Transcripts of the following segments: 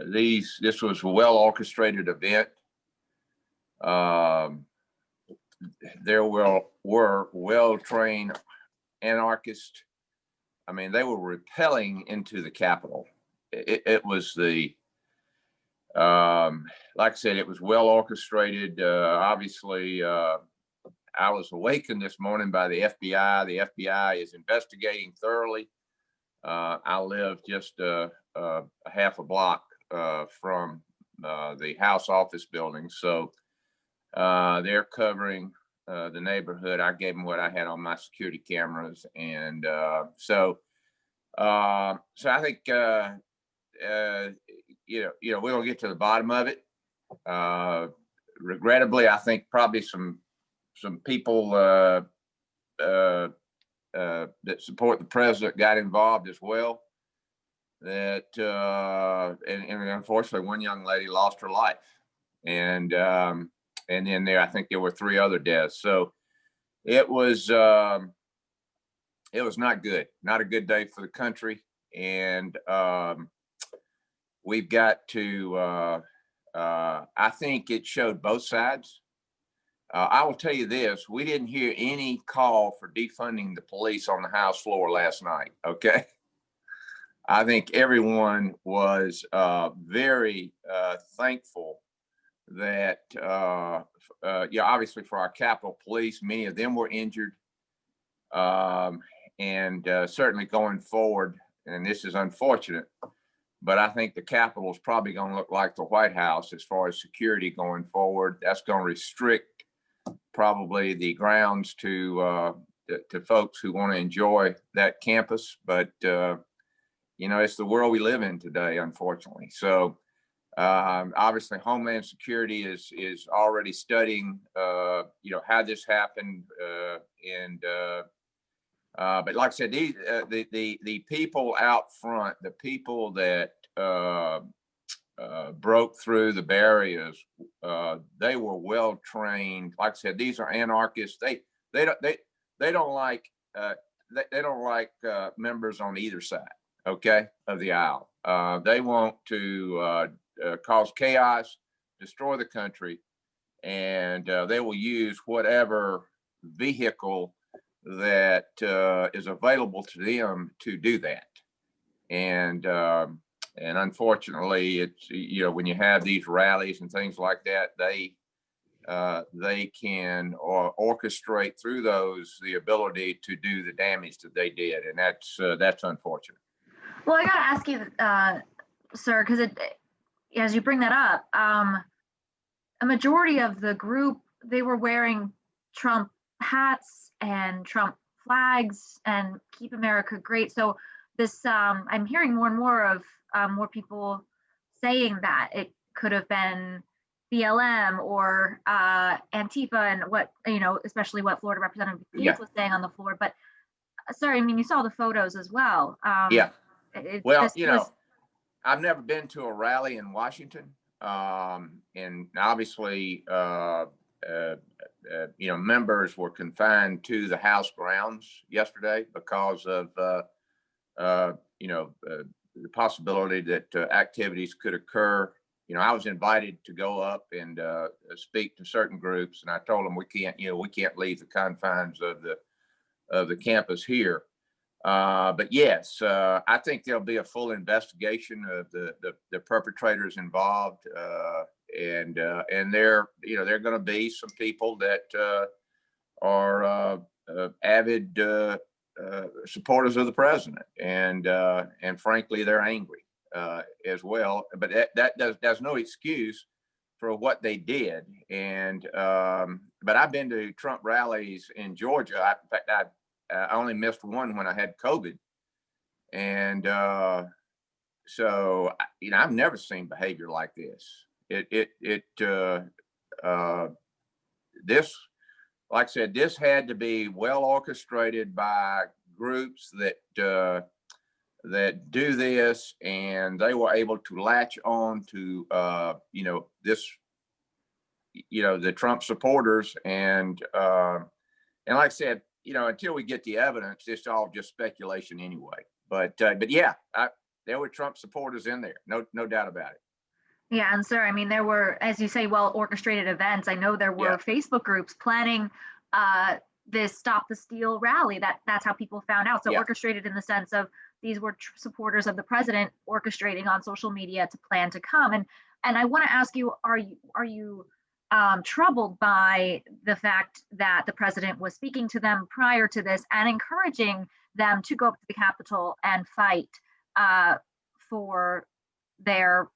this was a well orchestrated event. There were well-trained anarchists. I mean, they were rappelling into the Capitol. It was like I said, it was well orchestrated. Obviously, I was awakened this morning by the FBI. The FBI is investigating thoroughly. I live just a half a block from the House office building, so they're covering the neighborhood. I gave them what I had on my security cameras, and so I think we're gonna get to the bottom of it. Regrettably, I think probably some people that support the president got involved as well. That and unfortunately, one young lady lost her life, and then I think there were 3 other deaths. So it was not good, not a good day for the country, and we've got to. I think it showed both sides. I will tell you this: we didn't hear any call for defunding the police on the House floor last night. Okay. I think everyone was very thankful that, obviously for our Capitol Police, many of them were injured. And certainly going forward, and this is unfortunate, but I think the Capitol is probably going to look like the White House as far as security going forward. That's going to restrict probably the grounds to folks who want to enjoy that campus. But it's the world we live in today, unfortunately. So obviously Homeland Security is already studying, how this happened. But like I said, the people out front, the people that broke through the barriers, they were well trained. Like I said, these are anarchists. They don't like members on either side, okay, of the aisle. They want to cause chaos, destroy the country, and they will use whatever vehicle that is available to them to do that. And unfortunately, it's, when you have these rallies and things like that, they can orchestrate through those the ability to do the damage that they did, and that's unfortunate. Well, I got to ask you, sir, because as you bring that up, a majority of the group, they were wearing Trump hats and Trump flags and Keep America Great. So this, I'm hearing more and more of more people saying that it could have been BLM or Antifa, and what, especially what Florida Representative Gates was saying on the floor. But sorry, I mean, you saw the photos as well. Yeah. Well, I've never been to a rally in Washington, and obviously, members were confined to the House grounds yesterday because of, the possibility that activities could occur. I was invited to go up and speak to certain groups, and I told them we can't leave the confines of the campus here. But yes, I think there'll be a full investigation of the perpetrators involved, and there going to be some people that are avid supporters of the president, and frankly, they're angry as well. But that's no excuse for what they did. And but I've been to Trump rallies in Georgia. In fact, I only missed one when I had COVID, and so I've never seen behavior like this. This, like I said, this had to be well orchestrated by groups that do this, and they were able to latch on to this, the Trump supporters, and like I said, until we get the evidence, it's all just speculation anyway. But yeah, there were Trump supporters in there. No doubt about it. Yeah, and sir, I mean, there were, as you say, well orchestrated events. I know there were Yeah. Facebook groups planning this Stop the Steal rally. That's how people found out. So Yeah. orchestrated in the sense of these were supporters of the president orchestrating on social media to plan to come. And I want to ask you, are you troubled by the fact that the president was speaking to them prior to this and encouraging them to go up to the Capitol and fight for their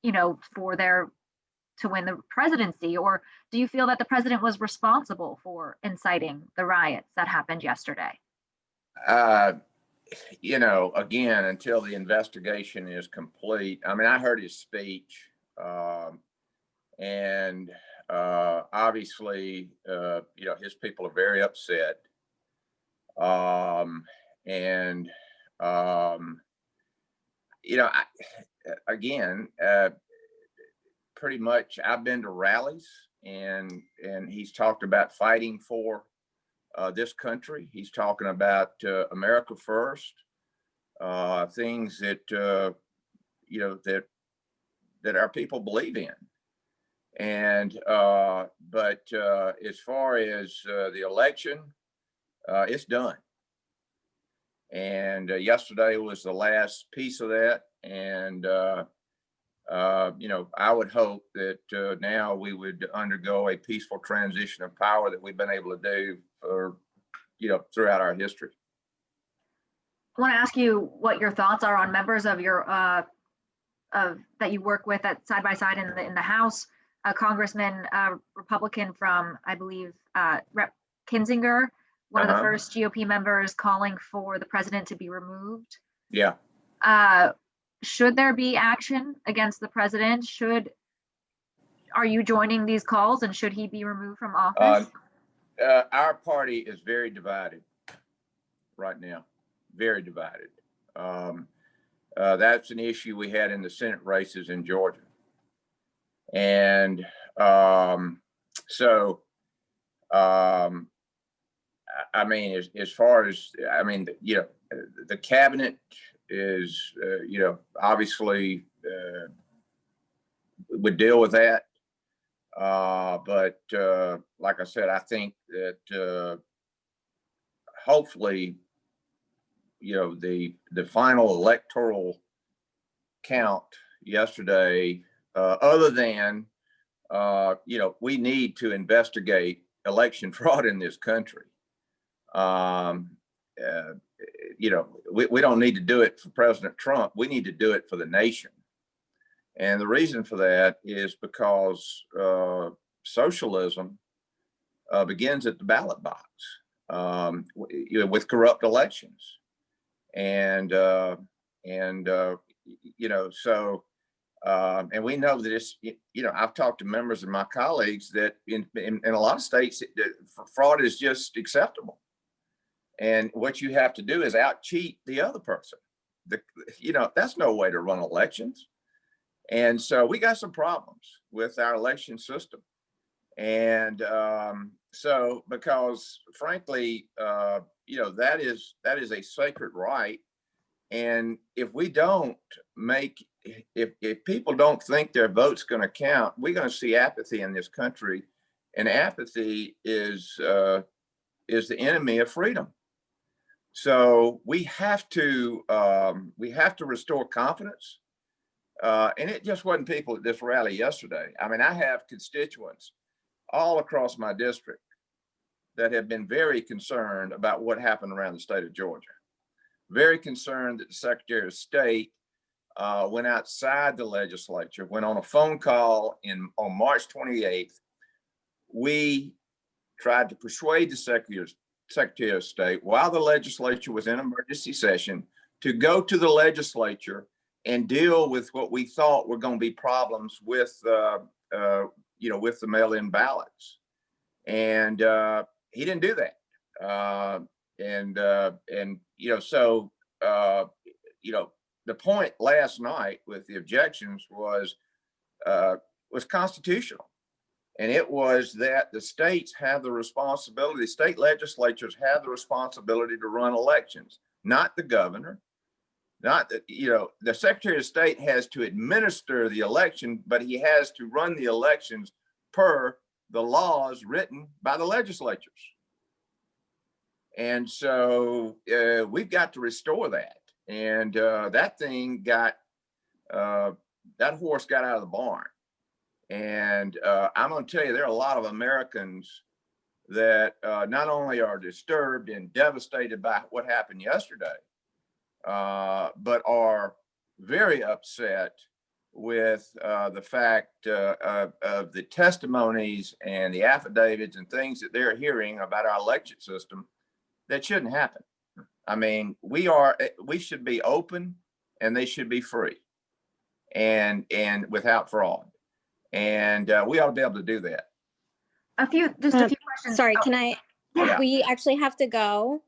to win the presidency? Or do you feel that the president was responsible for inciting the riots that happened yesterday? Again, until the investigation is complete, I mean, I heard his speech, and obviously, his people are very upset. And, again, pretty much I've been to rallies, and he's talked about fighting for this country. He's talking about America first, things that that our people believe in. And but as far as the election, it's done. And yesterday was the last piece of that. And I would hope that now we would undergo a peaceful transition of power that we've been able to do for, throughout our history. I want to ask you what your thoughts are on members of your that you work with at side by side in the House, a congressman, Republican from, I believe, Rep. Kinzinger, one of the first GOP members, calling for the president to be removed. Yeah. Should there be action against the president? Are you joining these calls, and should he be removed from office? Our party is very divided right now, very divided. That's an issue we had in the Senate races in Georgia. And I mean, as far as, I mean, the cabinet is, obviously would deal with that. But like I said, I think that hopefully, the final electoral count yesterday, other than, we need to investigate election fraud in this country. We don't need to do it for President Trump. We need to do it for the nation. And the reason for that is because socialism begins at the ballot box, with corrupt elections. And and we know that it's, I've talked to members of my colleagues that in a lot of states, fraud is just acceptable. And what you have to do is out cheat the other person. That's no way to run elections. And so we got some problems with our election system. And so, because frankly, that is a sacred right. And if we don't if people don't think their vote's going to count, we're going to see apathy in this country. And apathy is the enemy of freedom. So we have to restore confidence. And it just wasn't people at this rally yesterday. I mean, I have constituents all across my district that have been very concerned about what happened around the state of Georgia. Very concerned that the Secretary of State went outside the legislature, went on a phone call on March 28th. We tried to persuade the Secretary of State, while the legislature was in emergency session, to go to the legislature and deal with what we thought were going to be problems with with the mail-in ballots. And he didn't do that. The point last night with the objections was constitutional. And it was that the states have the responsibility, state legislatures have the responsibility to run elections, not the governor, Not that, you know, the Secretary of State has to administer the election, but he has to run the elections per the laws written by the legislatures. And so we've got to restore that. And that thing got, that horse got out of the barn. And I'm going to tell you, there are a lot of Americans that not only are disturbed and devastated by what happened yesterday, but are very upset with the fact of the testimonies and the affidavits and things that they're hearing about our election system that shouldn't happen. I mean, we should be open and they should be free and without fraud. And we ought to be able to do that. Just a few questions. Sorry, Oh, can I? yeah. We actually have to go.